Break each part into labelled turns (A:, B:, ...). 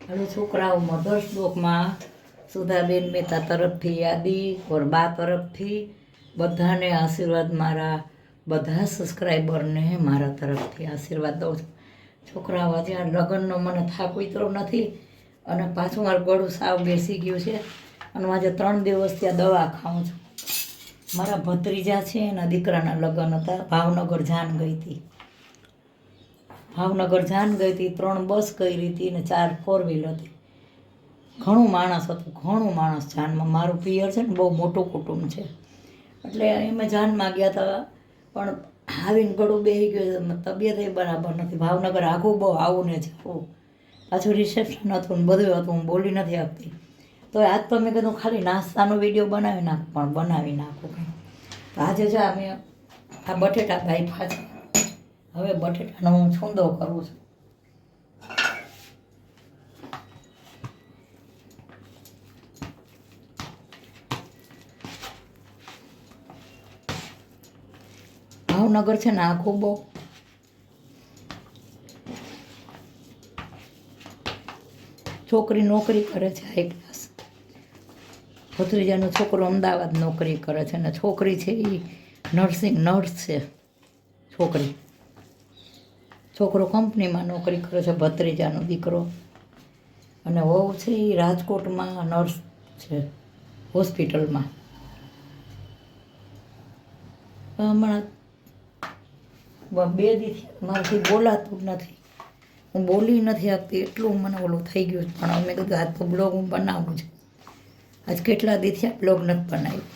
A: Hello छोकराओ mother's blog में सुधाबेन मेहता तरफ यादी और बा तरफ बधाने आशीर्वाद मारा बधा सब्सक्राइबर ने मारा तरफ आशीर्वाद दो छोकराओ आज आ लगन मन थाक उतरो नहीं और पाछू मार गळुं साव बेसी गयुं छे अने आज 3 दिवस त्या दवा खाऊं छुं। मारा भत्रीजा छे एना दीकराना लगन हता भावनगर जान गई थी। भावनगर जान गई थी 3 बस करी थी ने 4 4 व्हीलर थी। घणું માણસ હતું, ઘણું માણસ જાનમાં। મારું પિયર છે ને બહુ મોટું કુટુંબ છે એટલે એમાં જાનમાં ગયા હતા પણ આવીને ગળું બેસી ગયું, તબિયત એ બરાબર નથી। ભાવનગર આઘું બહુ આવું ને જાવું, પાછું રિસેપ્શન હતું ને બધું હતું, હું બોલી નથી આપતી। તો આજ તો મેં કીધું ખાલી નાસ્તાનો વિડીયો બનાવી નાખ, પણ બનાવી નાખું કંઈ। તો આજે જો અમે આ બટેટા બાફ્યા છે, હવે બટેટાનો હું છૂંદો કરું છું। ભાવનગર છે ને આખું બહુ છોકરી નોકરી કરે છે હાઈ ક્લાસ। ભત્રીજાનો છોકરો અમદાવાદ નોકરી કરે છે ને છોકરી છે એ નર્સિંગ નર્સ છે છોકરી। છોકરો કંપનીમાં નોકરી કરે છે ભત્રીજાનો દીકરો, અને વહુ છે એ રાજકોટમાં નર્સ છે હોસ્પિટલમાં। હમણાં 2 દિવસથી મારાથી બોલાતું જ નથી, હું બોલી નથી આપતી એટલું મને ઓલું થઈ ગયું। પણ અમે કીધું આજ તો બ્લોગ હું બનાવું છું, આજ કેટલા દિવસથી આ બ્લોગ નથી બનાવ્યું।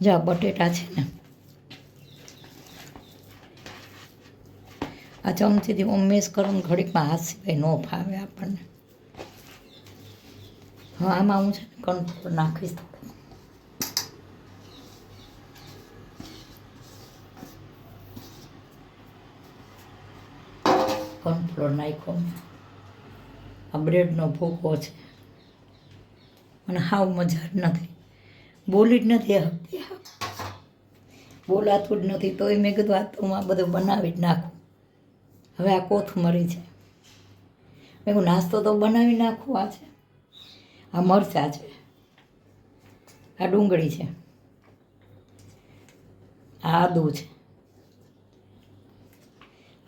A: જા બટેટા છે ને આ ચમચીથી ઉમેશ કરું ને ઘડીકમાં હાથ સિવાય ન ફાવે આપણને। હવે આમાં હું છે ને કોર્નફ્લોર નાખીશ થોડું। કોર્નફ્લોર નાખ્યો મેં। આ બ્રેડનો ભૂકો છે, મને હાવ મજા જ નથી, બોલી જ નથી આપતી, બોલાતું જ નથી। તોય મેં કીધું આ તો હું આ બધું બનાવી જ નાખું। હવે આ કોથમરી છે, મેં કહું નાસ્તો તો બનાવી નાખું। આ છે, આ મરચાં છે, આ ડુંગળી છે, આ આદુ છે,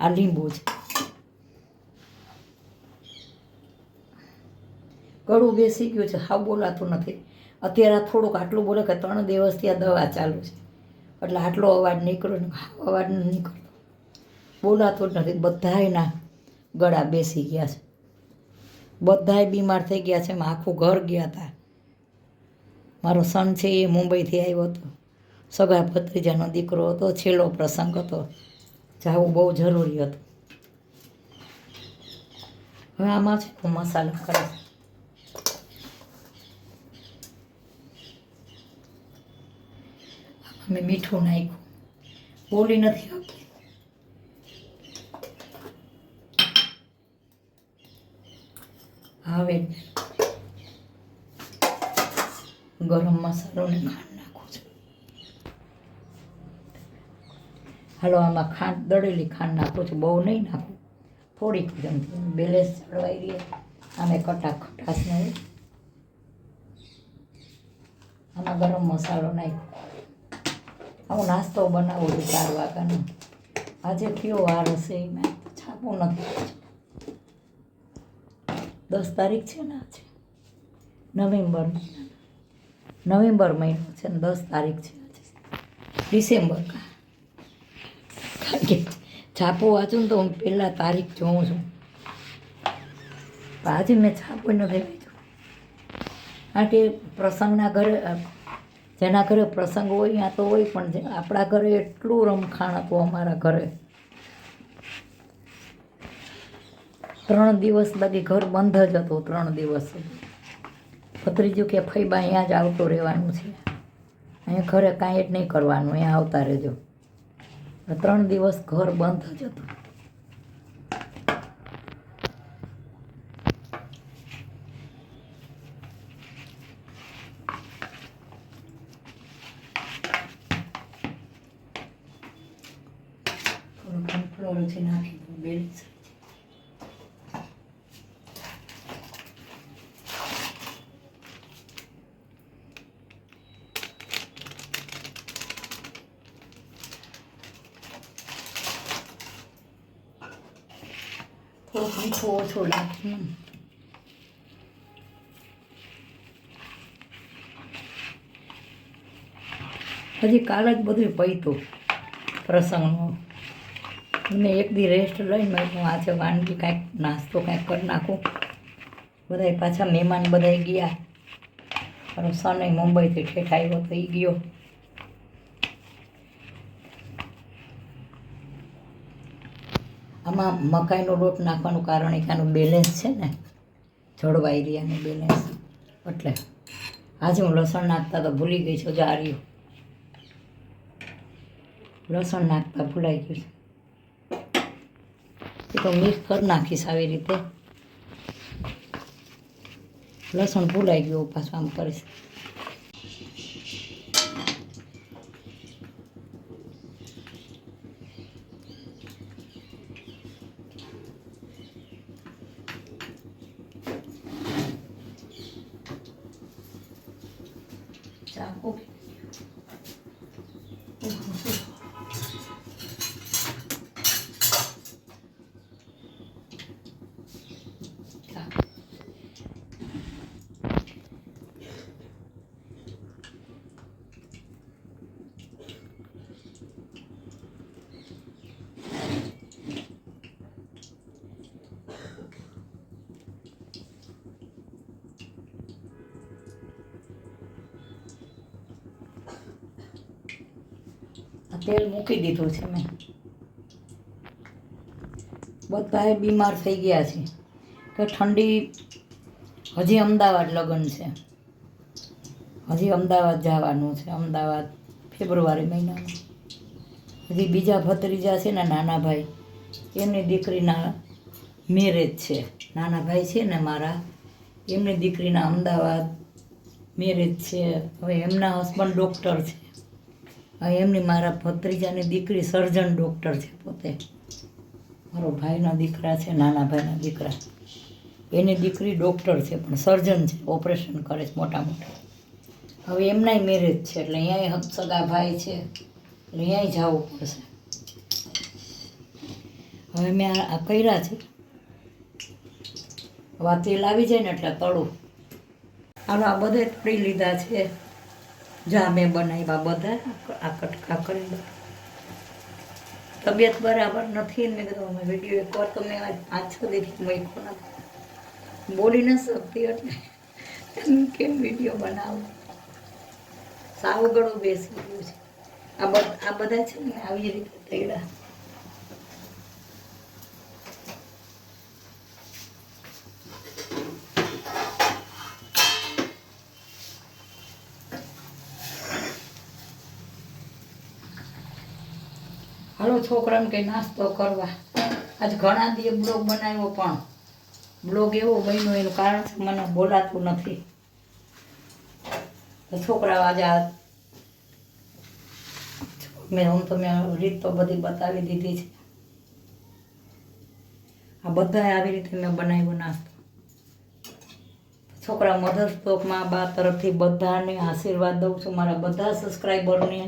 A: આ લીંબુ છે। ગળું બેસી ગયું છે, હાવ બોલાતું નથી। અત્યારે થોડુંક આટલું બોલે કે 3 દિવસથી આ દવા ચાલુ છે એટલે આટલો અવાજ નીકળ્યો ને અવાજ ન નીકળતો, બોલાતું જ નથી। બધાયના ગળા બેસી ગયા છે, બધાય બીમાર થઈ ગયા છે। એમાં આખું ઘર ગયા હતા। મારો સન છે એ મુંબઈથી આવ્યો હતો, સગા ભત્રીજાનો દીકરો હતો, છેલ્લો પ્રસંગ હતો, જવું બહુ જરૂરી હતું। હવે આમાં છે હું મસાલો કરીશ। મેં મીઠું નાખ્યું, બોલી નથી આપતી। હવે ગરમ મસાલો ને ખાંડ નાખું છું। હાલો આમાં ખાંડ, દળેલી ખાંડ નાખું છું, બહુ નહીં નાખું, થોડીક જમતી બેલેન્સ ચડવાઈ રહી। આમે ખટાશ નહીં, આમાં ગરમ મસાલો નાખ્યો। હું નાસ્તો બનાવું છું 4 વાગ્યાનો। આજે કયો વાર હશે એમાં છાપું નથી, 10 તારીખ છે ને આજે, નવેમ્બર મહિનો છે ને 10 તારીખ છે આજે, ડિસેમ્બર। કારણ કે છાપું વાંચું ને તો હું પહેલાં તારીખ જોઉં છું, આજે મેં છાપું નથી વાંચ્યું। કારણ કે પ્રસંગના ઘરે, જેના ઘરે પ્રસંગ હોય ત્યાં તો હોય, પણ આપણા ઘરે એટલું રમખાણ હતું। અમારા ઘરે 3 દિવસ લગી ઘર બંધ જ હતું, 3 દિવસ સુધી। ભત્રીજું કે ફઈબા અહીંયા જ આવતું રહેવાનું છે, અહીંયા ઘરે કાંઈ જ નહીં કરવાનું, અહીંયા આવતા રહેજો। 3 દિવસ ઘર બંધ જ હતું। કોર્નફ્લોર છે નાખી દઉં, બેલેન્સ થોડુંક મીઠું ઓછું લાગે. હજી કાલે જ બધું પૈતું પ્રસંગનું. મેં એક દી રેસ્ટ લઈને હું આજે વાનગી કાંઈક નાસ્તો કાંઈક કરી નાખું. બધાય પાછા મહેમાન બધાય ગયા. મારો સનય મુંબઈથી ઠેઠ આવ્યો તો એ ગયો. આમાં મકાઈનો લોટ નાખવાનું કારણ કે આનું બેલેન્સ છે ને, જળવાઈ રહ્યાનું બેલેન્સ. એટલે આજે હું લસણ નાખતા તો ભૂલી ગઈ છું. જા રહ્યું લસણ નાખતા ભૂલાઈ ગયું છે. એ તો મિક્સ કરી નાખીશ આવી રીતે. લસણ ભૂલાઈ ગયું, પાછું આમ કરીશ. ચાકુ તેલ મૂકી દીધું છે મેં. બધાએ બીમાર થઈ ગયા છે કે ઠંડી. હજી અમદાવાદ લગ્ન છે, હજી અમદાવાદ જવાનું છે. અમદાવાદ ફેબ્રુઆરી મહિનામાં. હજી બીજા ભત્રીજા છે ને, નાના ભાઈ, એમની દીકરીના મેરેજ છે. નાના ભાઈ છે ને મારા, એમની દીકરીના અમદાવાદ મેરેજ છે. હવે એમના હસબન્ડ ડૉક્ટર છે. એમની મારા ભત્રીજાની દીકરી સર્જન ડૉક્ટર છે પોતે. મારો ભાઈના દીકરા છે, નાના ભાઈના દીકરા, એની દીકરી ડૉક્ટર છે પણ સર્જન છે, ઓપરેશન કરે છે મોટા મોટા. હવે એમનાય મેરેજ છે એટલે અહીંયાય સગા ભાઈ છે એટલે અહીંયાય જવું પડશે. હવે મેં આ કર્યા છે. હવે આ તેલ આવી જાય ને એટલે તળું. હાલો આ બધે તળી લીધા છે. જા મેં બનાવ્યા બધા આ કટકા કરી. તબિયત બરાબર નથી ને મેં કીધું અમે વિડીયો એકવાર તો મેં 5-6 દિવસથી મૂક્યો નથી, બોલી ન શકતી એટલે કેમ વિડીયો બનાવું. સાવ ગળું બેસી ગયું છે. આ બધા છે ને આવી રીતે તળ્યા. હાલો છોકરાને કંઈ નાસ્તો કરવા. આજ ઘણા દિવસ બ્લોગ બનાવ્યો પણ બ્લોગ એવો બન્યો એનું કારણ છે મને બોલાતું નથી. તો છોકરાઓ આજે મેં રીત તો બધી બતાવી દીધી છે. આ બધા આવી રીતે મેં બનાવ્યો નાસ્તો. છોકરા મધર્સ ટોકમાં બા તરફથી બધાને આશીર્વાદ દઉં છું. મારા બધા સબસ્ક્રાઈબરને,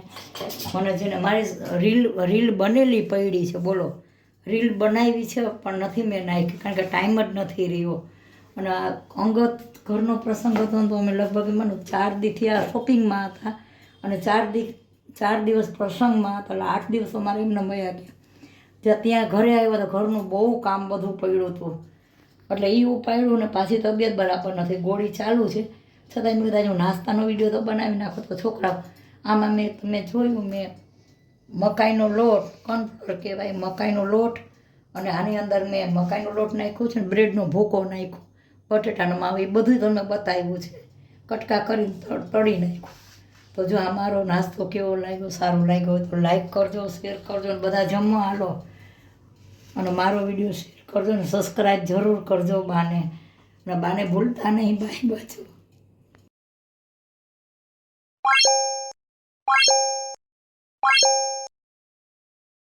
A: મને જેને મારી રીલ બનેલી પડી છે, બોલો રીલ બનાવી છે પણ નથી મેં નાખી કારણ કે ટાઈમ જ નથી રહ્યો. અને આ અંગત ઘરનો પ્રસંગ હતો તો અમે લગભગ મને 4 દીથી આ શોપિંગમાં હતા અને 4 દિવસ પ્રસંગમાં હતા. એટલે 8 દિવસો મારે એમને મળ્યા ગયા. ત્યાં ઘરે આવ્યા તો ઘરનું બહુ કામ બધું પડ્યું હતું એટલે એ ઉપાડ્યું ને પાછી તબિયત બરાબર નથી, ગોળી ચાલુ છે. છતાંય મેં કીધું હું નાસ્તાનો વિડીયો તો બનાવી નાખો. તો છોકરા આમાં તમે જોયું મેં મકાઈનો લોટ, કોર્નફ્લોર કહેવાય, મકાઈનો લોટ અને આની અંદર મેં મકાઈનો લોટ નાખ્યો છે ને બ્રેડનો ભૂકો નાખ્યો, બટેટાનો માવો, એ બધું તમને બતાવ્યું છે. કટકા કરીને તળી નાખ્યું. તો જો આ મારો નાસ્તો કેવો લાગ્યો, સારો લાગ્યો હોય તો લાઈક કરજો, શેર કરજો અને બધા જમવા હાલો અને મારો વિડીયો શેર કરજો ને સબસ્ક્રાઈબ જરૂર કરજો બાને. અને બાને ભૂલતા નહીં. બાય બાજુ.